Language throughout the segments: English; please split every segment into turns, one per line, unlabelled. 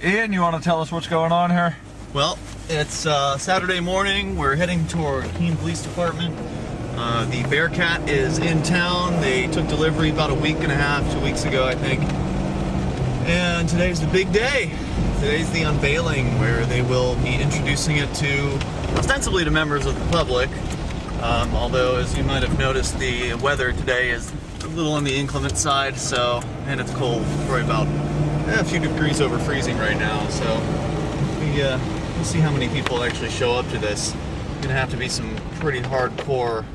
Ian, you want to tell us what's going on here?
Well, it's Saturday morning. We're heading toward Keene Police Department. The Bearcat is in town. They took delivery about a week and a half, 2 weeks ago, I think. And today's the big day. Today's the unveiling, where they will be introducing it to, ostensibly to members of the public. Although, as you might have noticed, the weather today is a little on the inclement side, and it's cold, probably about a few degrees over freezing right now, so we'll see how many people actually show up to this. Gonna have to be some pretty hardcore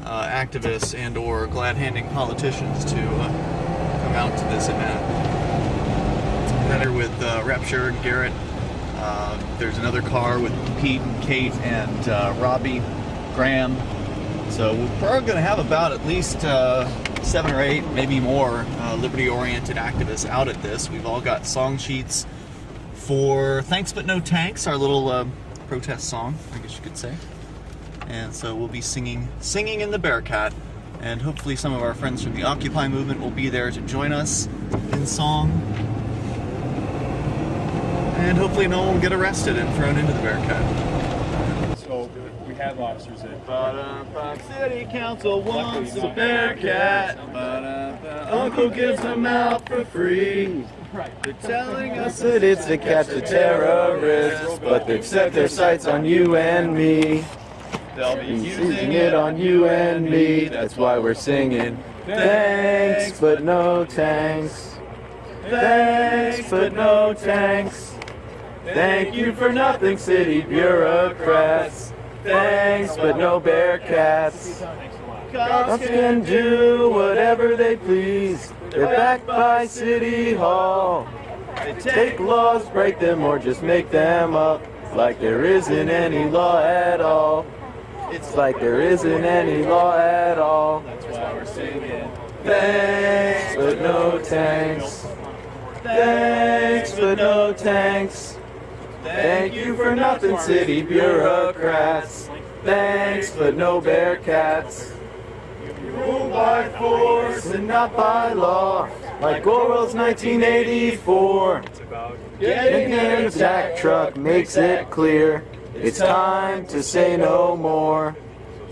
activists and or glad-handing politicians to come out to this event. I'm here with Rep. Sherrod Garrett. There's another car with Pete and Kate and Robbie Graham. So we're probably going to have about at least 7 or 8, maybe more, liberty-oriented activists out at this. We've all got song sheets for Thanks But No Tanks, our little protest song, I guess you could say. And so we'll be singing in the Bearcat, and hopefully some of our friends from the Occupy movement will be there to join us in song. And hopefully no one will get arrested and thrown into the Bearcat.
So we have officers in.
City Council wants a Bearcat. Uncle gives them out for free. They're telling us that it's to catch the terrorists, but they've set their sights on you and me. They'll be using it on you and me. That's why we're singing. Thanks, but no tanks. Thanks, but no tanks. Thank you for nothing, city bureaucrats. Thanks, but no Bearcats. Cops can do whatever they please. They're backed by City Hall. They take laws, break them, or just make them up. Like there isn't any law at all. It's like there isn't any law at all. That's why we're singing. Thanks, but no tanks. Thanks, but no tanks. Thank you for nothing, city bureaucrats. Thanks, but no Bearcats. You rule by force and not by law, like Orwell's 1984. Getting in an attack truck makes it clear. It's time to say no more.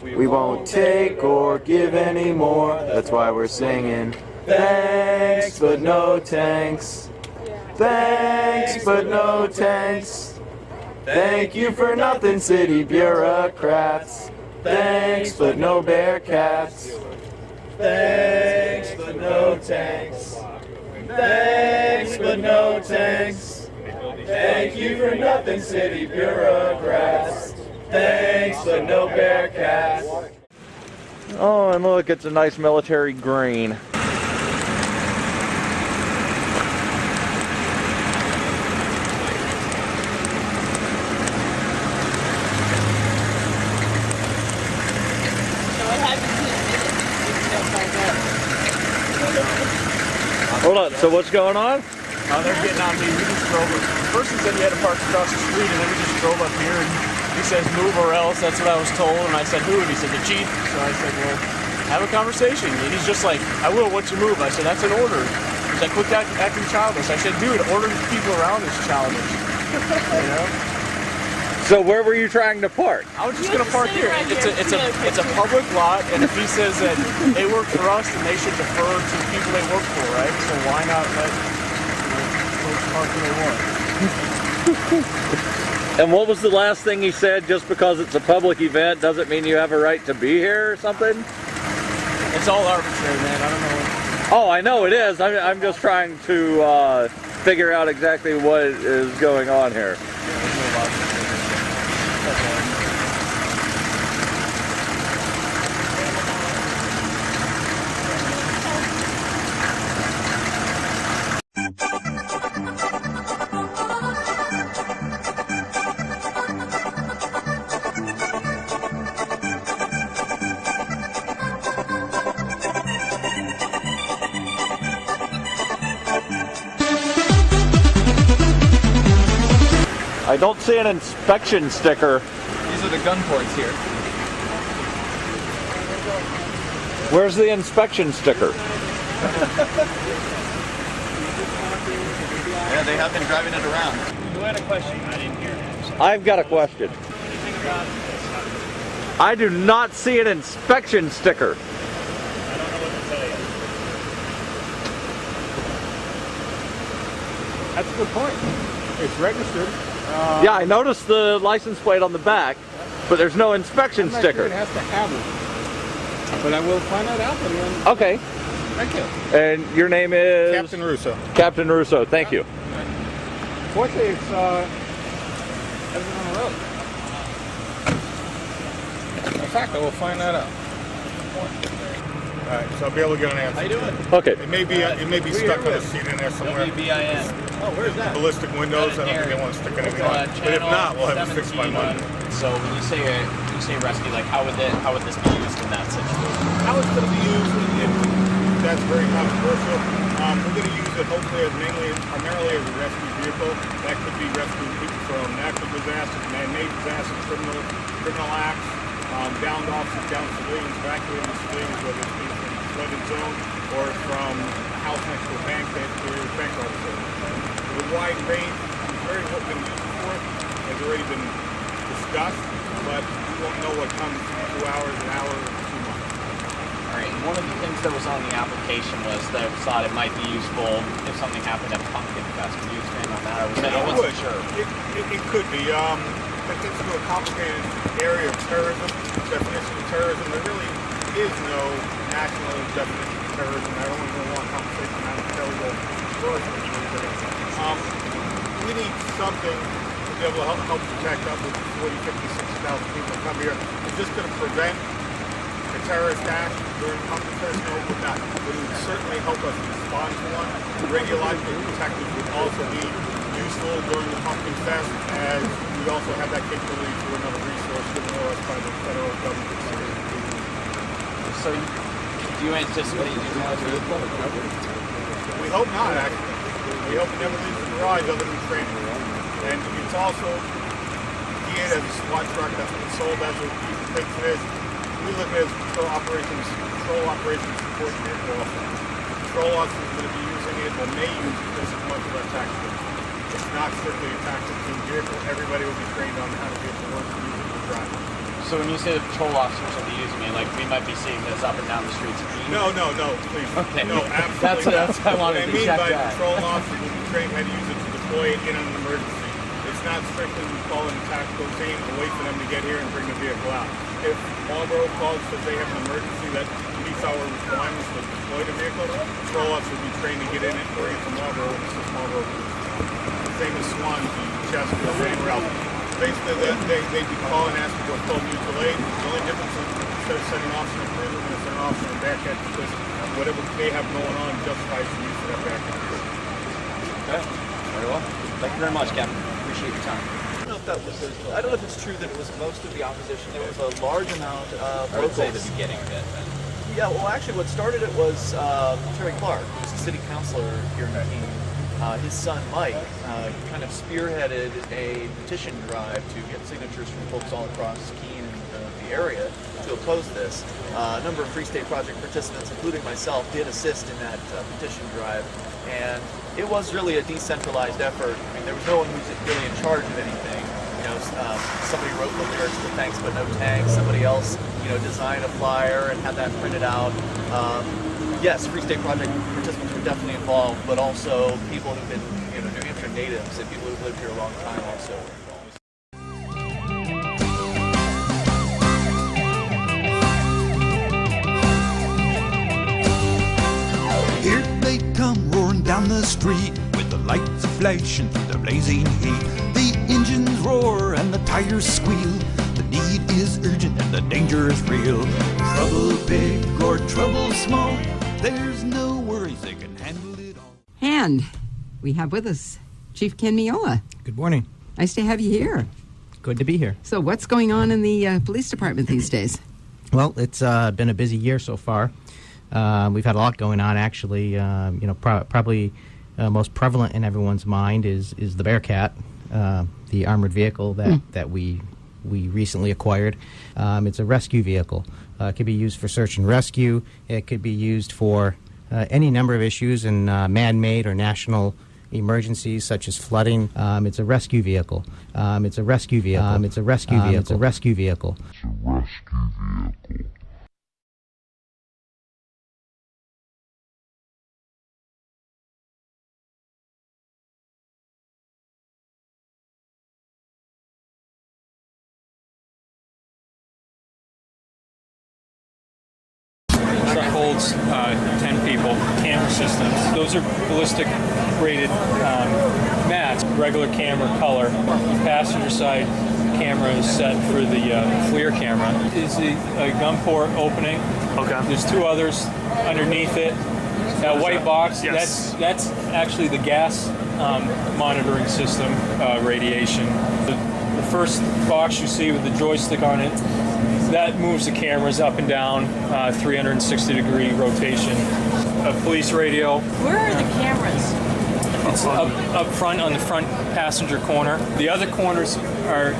We won't take or give any more. That's why we're singing. Thanks, but no tanks. Thanks, but no tanks. Thank you for nothing, city bureaucrats. Thanks, but no Bearcats. Thanks, but no tanks. Thanks, but no tanks. Thank you for nothing, city bureaucrats. Thanks, but no Bearcats.
Oh, and look, it's a nice military green. Hold on, so what's going on?
They're getting on me. We just drove up. First he said he had to park across the street, and then we just drove up here, and he says, move or else. That's what I was told, and I said, who? And he said, the chief. So I said, well, have a conversation. And he's just like, I will once you move. I said, that's an order. He's like, quit acting childish. I said, dude, ordering people around is childish. You know?
So where were you trying to park?
I was just going to park here. It's a public lot, and if he says that they work for us, then they should defer to the people they work for, right? So why not let folks park where they want?
And what was the last thing he said? Just because it's a public event doesn't mean you have a right to be here or something?
It's all arbitrary, man. I don't know what...
Oh, I know it is. I'm just trying to figure out exactly what is going on here. I don't see an inspection sticker.
These are the gun ports here.
Where's the inspection sticker?
Yeah, they have been driving it around.
Who had a question? I didn't hear it.
I've got a question. I do not see an inspection sticker.
I don't know what to tell you.
That's a good point. It's registered.
Yeah, I noticed the license plate on the back, but there's no inspection
I'm not
sticker.
sure it has to have it. But I will find that out. And
Okay.
thank you.
And your name is?
Captain Russo.
Captain Russo, thank you.
Fortunately, it's everything on the road. In fact, I will find that out. All right, so I'll be able to get an answer.
How you doing?
Okay.
It may be stuck on a seat in there somewhere.
WBIN. Oh, where's that?
Ballistic windows. I don't think they want to stick anything on. But if not, we'll have it fixed by Monday.
So when you say rescue, like how would this be used in that situation?
How it's going to be used, that's very controversial. We're going to use it hopefully as primarily as a rescue vehicle. That could be rescuing people from natural disasters, man-made disasters, criminal acts, downed officers, downed civilians, evacuating civilians, whether it's from the flooded zone or from a house next to a bank that clears bank robbery. The wide range is very what we're going to use it for. Has already been discussed, but we won't know what comes in 2 hours, an hour, or 2 months.
All right. And one of the things that was on the application was that it thought it might be useful if something happened at Pumpkin Fest. Can you expand on that? I wasn't sure.
It could be. It gets into a complicated area of terrorism, definition of terrorism. There really is no national definition of terrorism. I don't even want conversation on terrorism. We need something to be able to help protect up with 40, 50, 60,000 people that come here. Is this going to prevent a terrorist act during Pumpkin Fest? No, it would not. But it would certainly help us respond to one. Radiologically protected would also be useful during the Pumpkin Fest, as we also have that capability through another resource given to us by the federal government.
So do you anticipate using that vehicle?
We hope not, actually. We hope it never leaves the garage other than training. And it's also geared as a SWAT truck. That's what it's sold as. What people think it is. We look at it as patrol operations support vehicle also. Patrol officers are going to be using it or may use it just as much as our tactical. It's not strictly a tactical team vehicle. Everybody will be trained on how to be able to work and use it to drive.
So when you say the patrol officers will be using it, like we might be seeing this up and down the streets of Keene?
No, please.
Okay.
No, absolutely not.
That's what I wanted to check
What I mean by
that.
patrol officers will be trained how to use it to deploy it in an emergency. It's not strictly we call in a tactical team and wait for them to get here and bring the vehicle out. If Marlboro calls says they have an emergency that meets our requirements to deploy the vehicle, patrol officers will be trained to get in it, bring it to Marlboro, and assist Marlboro. Same as Swansea, Chester, anywhere else. Basically, they'd be calling and asking for what's called mutual aid. The only difference is instead of sending an officer in prison, we're going to send an officer in Bearcat because whatever they have going on justifies the use of that Bearcat.
Okay. Very well. Thank you very much, Captain. Appreciate your time.
I don't know if it's true that it was most of the opposition. There was a large amount of
I would say the
locals.
beginning of it.
Yeah, well, actually, what started it was Terry Clark, who's a city councilor here in Keene. His son Mike kind of spearheaded a petition drive to get signatures from folks all across Keene and the area to oppose this. A number of Free State Project participants, including myself, did assist in that petition drive, and it was really a decentralized effort. I mean, there was no one who's really in charge of anything. You know, somebody wrote the lyrics to Thanks But No Tanks. Somebody else, designed a flyer and had that printed out. Yes, Free State Project participants were definitely involved, but also people who've been, New Hampshire natives and people who've lived here a long time also were involved.
Here they come roaring down the street with the lights flashing through the blazing heat. The engines roar and the tires squeal. The need is urgent and the danger is real. Trouble big or trouble small, there's no worries, they can handle it all.
And we have with us Chief Ken Miola.
Good morning.
Nice to have you here.
Good to be here.
So what's going on in the police department these days?
Well, it's been a busy year so far. We've had a lot going on, actually. Probably most prevalent in everyone's mind is the Bearcat, the armored vehicle that we recently acquired. It's a rescue vehicle. It could be used for search and rescue. It could be used for any number of issues in man-made or national emergencies such as flooding. It's a rescue vehicle. It's a rescue vehicle. It's a rescue vehicle. It's a rescue vehicle.
Truck holds 10 people. Camera systems. Those are ballistic rated mats. Regular camera color. The passenger side camera is set for the FLIR camera. Is a gun port opening.
Okay.
There's two others underneath it. That white box.
Yes.
That's actually the gas monitoring system radiation. The first box you see with the joystick on it. That moves the cameras up and down, 360-degree rotation. A police radio.
Where are the cameras?
It's up front on the front passenger corner. The other corners are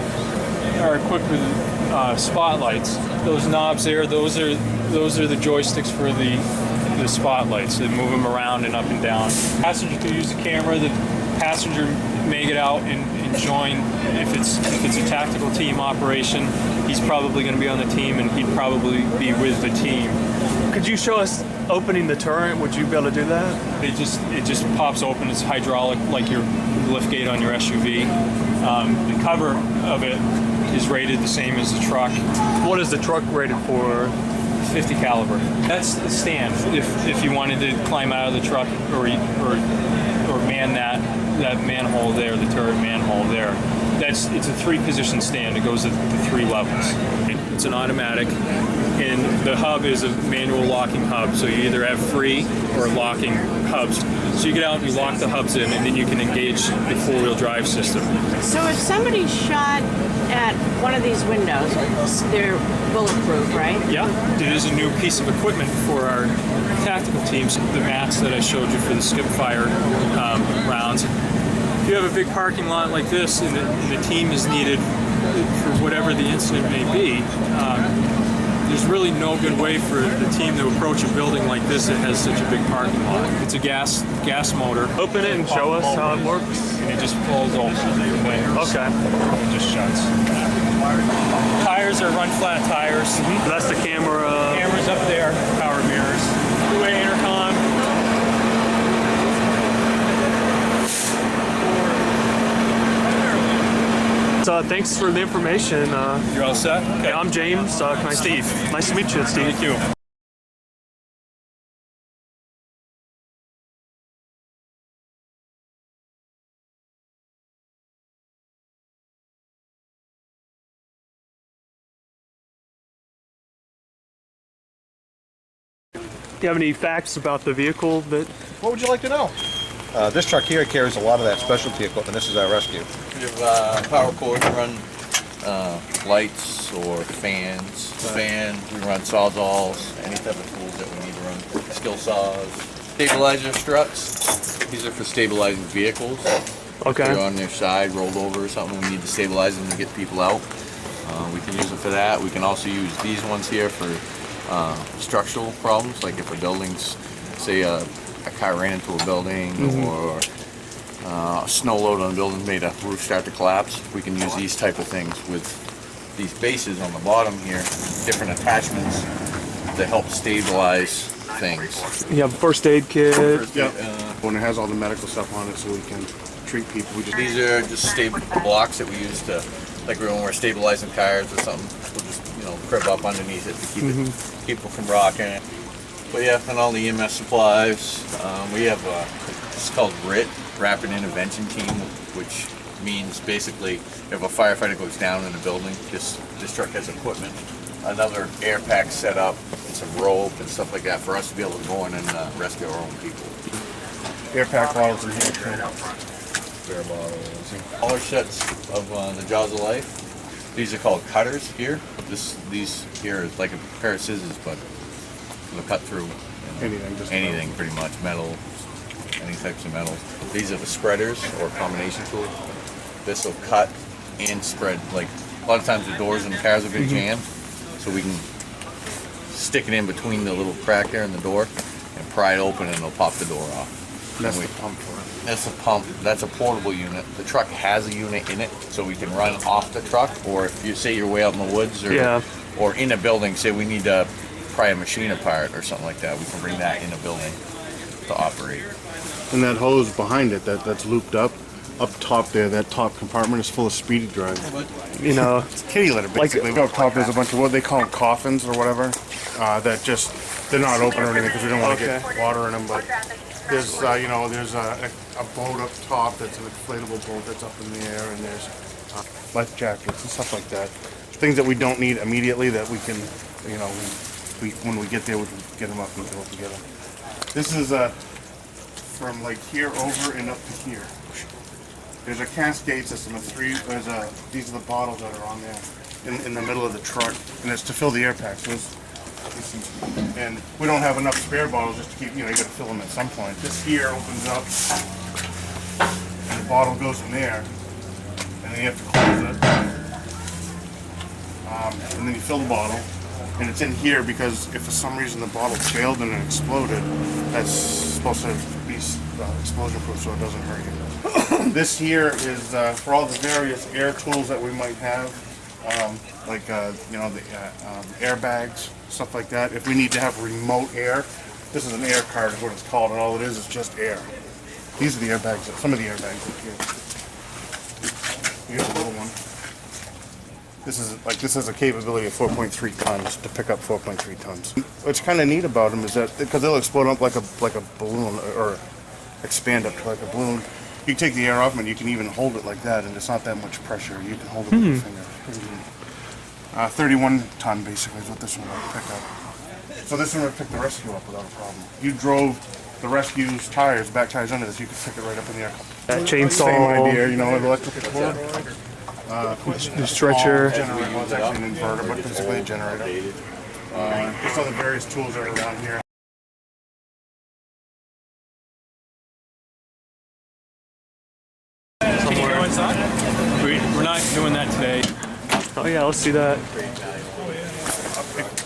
equipped with spotlights. Those knobs there, those are the joysticks for the spotlights. They move them around and up and down. Passenger can use the camera. The passenger may get out and join. If it's a tactical team operation, he's probably going to be on the team, and he'd probably be with the team.
Could you show us opening the turret? Would you be able to do that?
It just pops open. It's hydraulic, like your lift gate on your SUV. The cover of it is rated the same as the truck.
What is the truck rated for?
50 caliber. That's the stand. If you wanted to climb out of the truck or man that manhole there, the turret manhole there. It's a 3-position stand. It goes at the 3 levels. It's an automatic, and the hub is a manual locking hub. So you either have free or locking hubs. So you get out and you lock the hubs in, and then you can engage the 4-wheel drive system.
So if somebody shot at one of these windows, they're bulletproof, right?
Yeah, it is a new piece of equipment for our tactical teams. The mats that I showed you for the skip fire rounds. If you have a big parking lot like this, and the team is needed for whatever the incident may be, there's really no good way for the team to approach a building like this that has such a big parking lot. It's a gas motor.
Open it and show us how it works.
And it just pulls open.
Okay.
It just shuts. Tires are run flat tires.
That's the camera.
Cameras up there, power mirrors. 2-way intercom.
Thanks for the information.
You're all set? Okay.
I'm James. Can I
Steve.
Nice to meet you, Steve.
Thank you.
Do you have any facts about the vehicle that?
What would you like to know? This truck here carries a lot of that specialty equipment. This is our rescue.
We have power cords run lights or fans. Fan, we run sawzalls, any type of tools that we need to run. Skill saws. Stabilizer struts. These are for stabilizing vehicles.
Okay.
If they're on their side, rolled over or something, we need to stabilize them to get people out. We can use them for that. We can also use these ones here for structural problems, like if a building's, say a car ran into a building or a snow load on a building made a roof start to collapse. We can use these type of things with these bases on the bottom here, different attachments that help stabilize things.
You have a first aid kit.
When it has all the medical stuff on it so we can treat people.
These are just stable blocks that we use to, like when we're stabilizing tires or something, we'll just, crib up underneath it to keep it from rocking. But yeah, and all the EMS supplies. We have it's called RIT, Rapid Intervention Team, which means basically if a firefighter goes down in a building, this truck has equipment, another air pack set up, and some rope and stuff like that for us to be able to go in and rescue our own people.
Air pack bottles in here.
Bear bottles. Smaller sets of the Jaws of Life. These are called cutters here. These here is like a pair of scissors, but it'll cut through anything pretty much, metal, any types of metals. These are the spreaders or combination tool. This will cut and spread. Like a lot of times the doors in the cars will get jammed, so we can stick it in between the little crack there in the door and pry it open and it'll pop the door off.
That's the pump for it.
That's the pump. That's a portable unit. The truck has a unit in it, so we can run off the truck. Or if you say you're way out in the woods, or in a building, say we need to pry a machine apart or something like that, we can bring that in a building to operate.
And that hose behind it, that's looped up top there, that top compartment is full of speedy dry.
You know,
it's kitty litter basically. Up top there's a bunch of what they call them coffins or whatever. That just they're not open or anything because we don't want to get water in them. But there's there's a boat up top that's an inflatable boat that's up in the air, and there's life jackets and stuff like that. Things that we don't need immediately that we can, when we get there we can get them up and go up and get them. This is from like here over and up to here. There's a cascade system of three. These are the bottles that are on there in the middle of the truck, and it's to fill the air packs. And we don't have enough spare bottles just to keep. You got to fill them at some point. This here opens up, and the bottle goes in there, and then you have to close it, and then you fill the bottle. And it's in here because if for some reason the bottle failed and it exploded, that's supposed to be explosion proof so it doesn't hurt you. This here is for all the various air tools that we might have, the airbags, stuff like that. If we need to have remote air, this is an air card is what it's called, and all it is just air. These are the airbags, some of the airbags up here. Here's a little one. This has a capability of 4.3 tons to pick up 4.3 tons. What's kind of neat about them is that because they'll explode up like a balloon or expand up to like a balloon. You can take the air off them and you can even hold it like that, and it's not that much pressure. You can hold it with your finger. 31 ton basically is what this one will pick up. So this one would pick the rescue up without a problem. You drove the rescue's tires, back tires under this, you could pick it right up in the air.
That chainsaw.
Same idea, an electric cord.
The stretcher.
Generator. Well, it's actually an inverter, but basically a generator. Just all the various tools that are around here.
We're not doing that today.
Oh yeah, let's see that.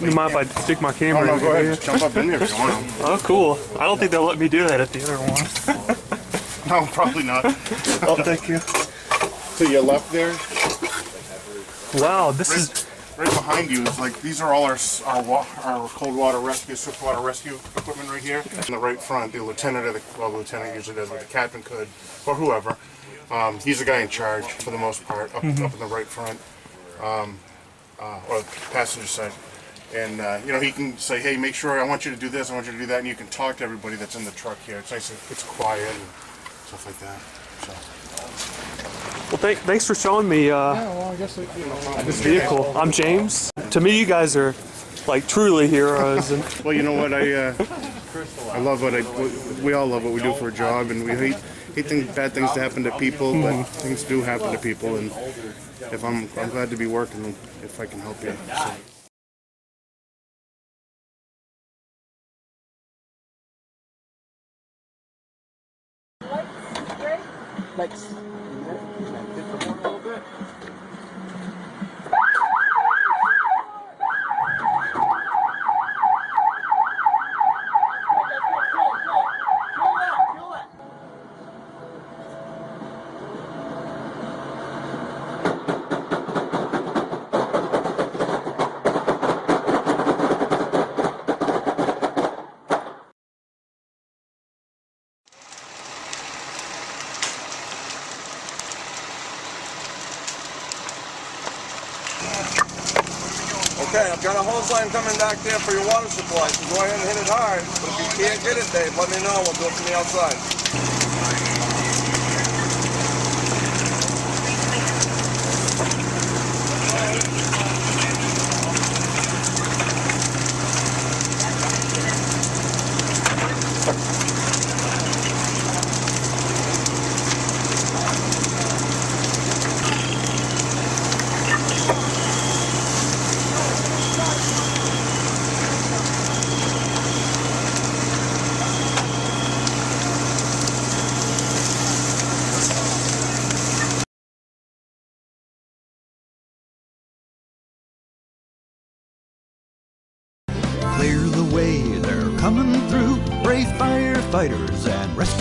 You mind if I stick my camera?
Oh no, go ahead. Just jump up in there if you want.
Oh, cool. I don't think they'll let me do that at the other one.
No, probably not.
Oh, thank you.
To your left there.
Wow, this is
right behind you. Is like these are all our cold water rescue, swift water rescue equipment right here. In the right front, the lieutenant or the lieutenant usually does, but the captain could, or whoever. He's the guy in charge for the most part, up in the right front, or the passenger side. And he can say, hey, make sure I want you to do this, I want you to do that, and you can talk to everybody that's in the truck here. It's nice, it's quiet and stuff like that. So.
Well, thanks for showing me this vehicle. I'm James. To me, you guys are like truly heroes. And
well, you know what, I love what we all love what we do for a job, and we hate bad things to happen to people, but things do happen to people, and if I'm glad to be working if I can help you. So.
Okay, I've got a hose line coming back there for your water supply, so go ahead and hit it hard. But if you can't get it, Dave, let me know. We'll do it from the outside.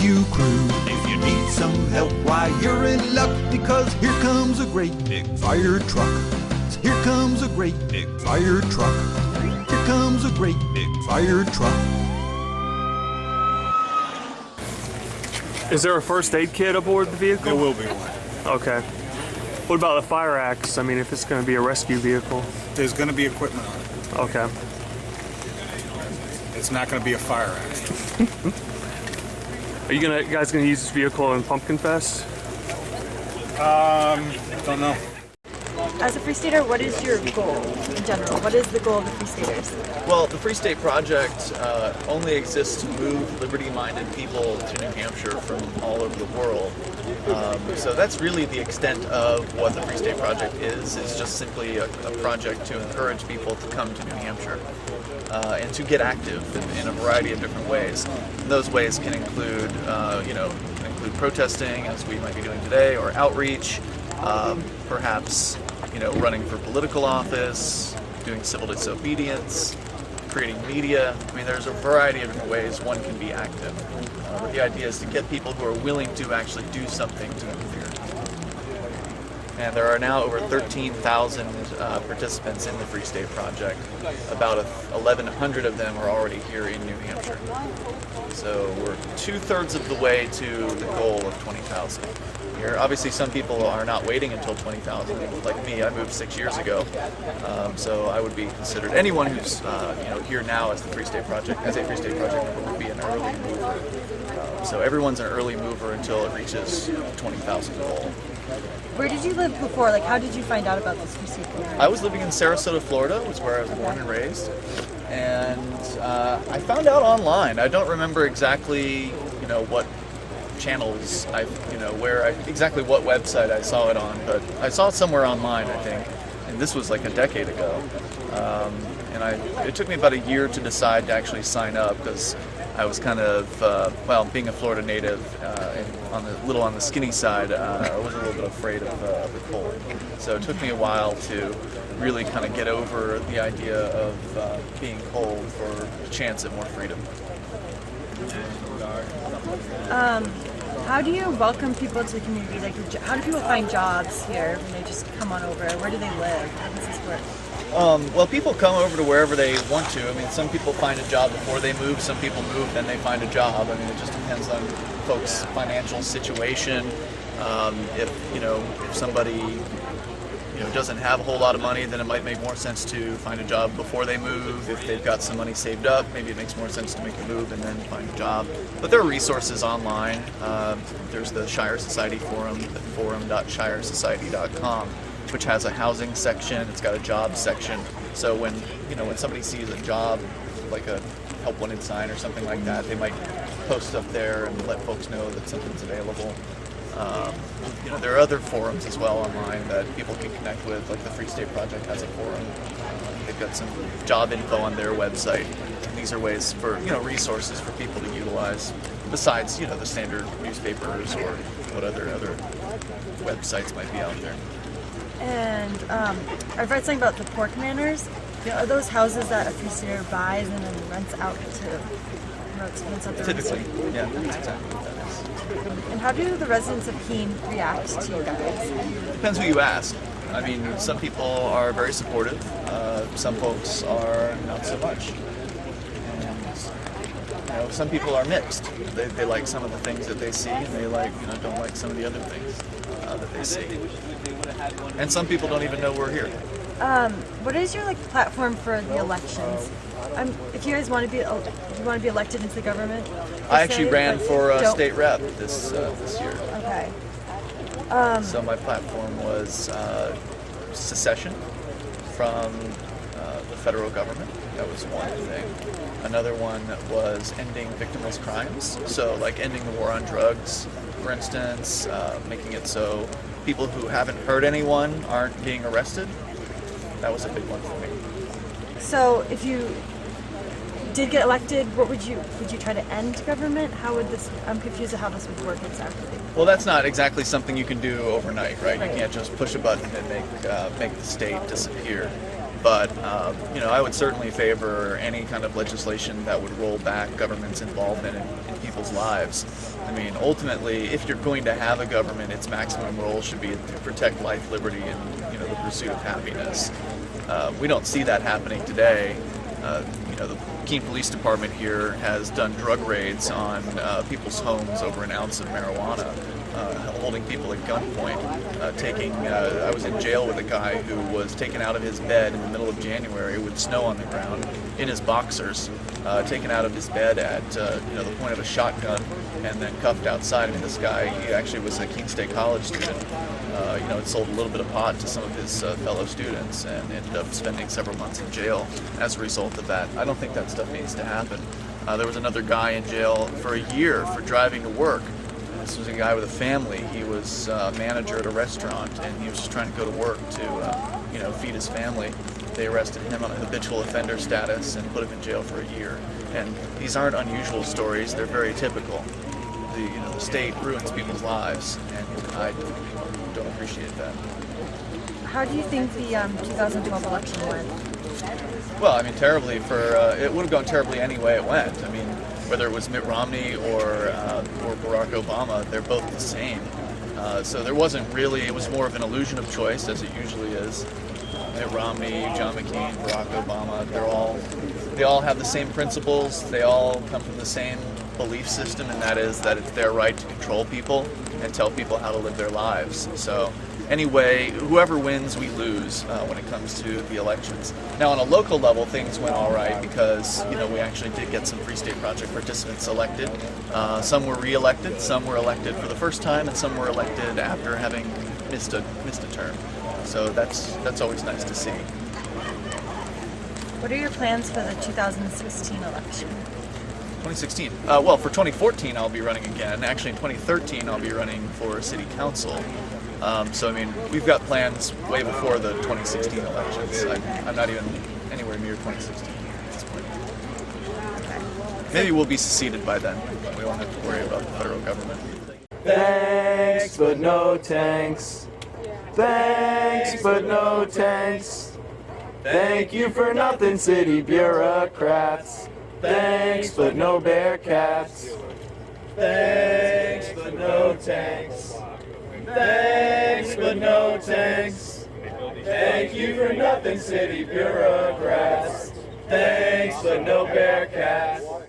rescue crew. If you need some help, why, you're in luck, because here comes a great big fire truck. Here comes a great big fire truck. Here comes a great big fire truck.
Is there a first aid kit aboard the vehicle?
There will be one.
Okay. What about the fire axe? I mean, if it's going to be a rescue vehicle.
There's going to be equipment on it.
Okay.
It's not going to be a fire axe.
Are you guys gonna use this vehicle in Pumpkin Fest?
Don't know.
As a Free Stater, what is your goal in general? What is the goal of the Free Staters?
Well, the Free State Project only exists to move liberty-minded people to New Hampshire from all over the world. So that's really the extent of what the Free State Project is. It's just simply a project to encourage people to come to New Hampshire and to get active in a variety of different ways. And those ways can include, can include protesting, as we might be doing today, or outreach, perhaps, running for political office, doing civil disobedience, creating media. I mean, there's a variety of different ways one can be active. But the idea is to get people who are willing to actually do something to move here. And there are now over 13,000 participants in the Free State Project. About 1,100 of them are already here in New Hampshire. So we're 2/3 of the way to the goal of 20,000. Here, obviously, some people are not waiting until 20,000. Like me, I moved 6 years ago, so I would be considered. Anyone who's here now as the Free State Project, as a Free State Project member, would be an early mover. So everyone's an early mover until it reaches 20,000 goal.
Where did you live before? Like, how did you find out about this Free State program?
I was living in Sarasota, Florida, was where I was born and raised, and I found out online. I don't remember exactly, what channels exactly what website I saw it on, but I saw it somewhere online, I think, and this was like a decade ago. It took me about a year to decide to actually sign up, because I was kind of, being a Florida native and on the skinny side, I was a little bit afraid of the cold. So it took me a while to really kind of get over the idea of being cold for a chance at more freedom.
How do you welcome people to the community? Like, how do people find jobs here when they just come on over? Where do they live? How does this work?
Well, people come over to wherever they want to. I mean, some people find a job before they move. Some people move, then they find a job. I mean, it just depends on folks' financial situation. If somebody doesn't have a whole lot of money, then it might make more sense to find a job before they move. If they've got some money saved up, maybe it makes more sense to make a move and then find a job. But there are resources online. There's the Shire Society forum, at forum.shiresociety.com, which has a housing section. It's got a job section. So when somebody sees a job, like a help wanted sign or something like that, they might post up there and let folks know that something's available. There are other forums as well online that people can connect with, like the Free State Project has a forum. They've got some job info on their website. And these are ways for, resources for people to utilize, besides, the standard newspapers or what other websites might be out there.
And I've read something about the pork manors. Are those houses that a Free Stater buys and then rents out to
Typically, yeah, that's exactly what that is.
And how do the residents of Keene react to you guys?
Depends who you ask. I mean, some people are very supportive. Some folks are not so much. And some people are mixed. They like some of the things that they see, and they don't like some of the other things that they see. And some people don't even know we're here.
What is your platform for the elections? If you guys want to be elected into the government,
I actually ran for state rep this year.
Okay.
So my platform was secession from the federal government. That was one thing. Another one was ending victimless crimes. So ending the war on drugs, for instance, making it so people who haven't hurt anyone aren't being arrested. That was a big one for me.
So if you did get elected, would you try to end government? How would this? I'm confused at how this would work exactly.
Well, that's not exactly something you can do overnight, right? You can't just push a button and make the state disappear. But I would certainly favor any kind of legislation that would roll back government's involvement in people's lives. I mean, ultimately, if you're going to have a government, its maximum role should be to protect life, liberty, and the pursuit of happiness. We don't see that happening today. The Keene Police Department here has done drug raids on people's homes over an ounce of marijuana, holding people at gunpoint. I was in jail with a guy who was taken out of his bed in the middle of January with snow on the ground, in his boxers, taken out of his bed at the point of a shotgun, and then cuffed outside. I mean, this guy, he actually was a Keene State College student. Had sold a little bit of pot to some of his fellow students and ended up spending several months in jail as a result of that. I don't think that stuff needs to happen. There was another guy in jail for a year for driving to work. This was a guy with a family. He was a manager at a restaurant, and he was just trying to go to work to, feed his family. They arrested him on a habitual offender status and put him in jail for a year. And these aren't unusual stories; they're very typical. The state ruins people's lives, and I don't appreciate that.
How do you think the 2012 election went?
Well, I mean, terribly it would have gone terribly any way it went. I mean, whether it was Mitt Romney or Barack Obama, they're both the same. So there wasn't really, it was more of an illusion of choice, as it usually is. Mitt Romney, John McCain, Barack Obama, they all have the same principles, they all come from the same belief system, and that is that it's their right to control people and tell people how to live their lives. So anyway, whoever wins, we lose when it comes to the elections. Now, on a local level, things went all right because we actually did get some Free State Project participants elected. Some were re-elected, some were elected for the first time, and some were elected after having missed a term. So that's always nice to see.
What are your plans for the 2016 election?
2016. Well, for 2014, I'll be running again. Actually, in 2013, I'll be running for city council. So, I mean, we've got plans way before the 2016 elections. I'm not even anywhere near 2016 at this point. Maybe we'll be seceded by then. We won't have to worry about the federal government.
Thanks, but no tanks. Thanks, but no tanks. Thank you for nothing, city bureaucrats. Thanks, but no Bearcats. Thanks, but no tanks. Thanks, but no tanks. Thank you for nothing, city bureaucrats. Thanks, but no Bearcats.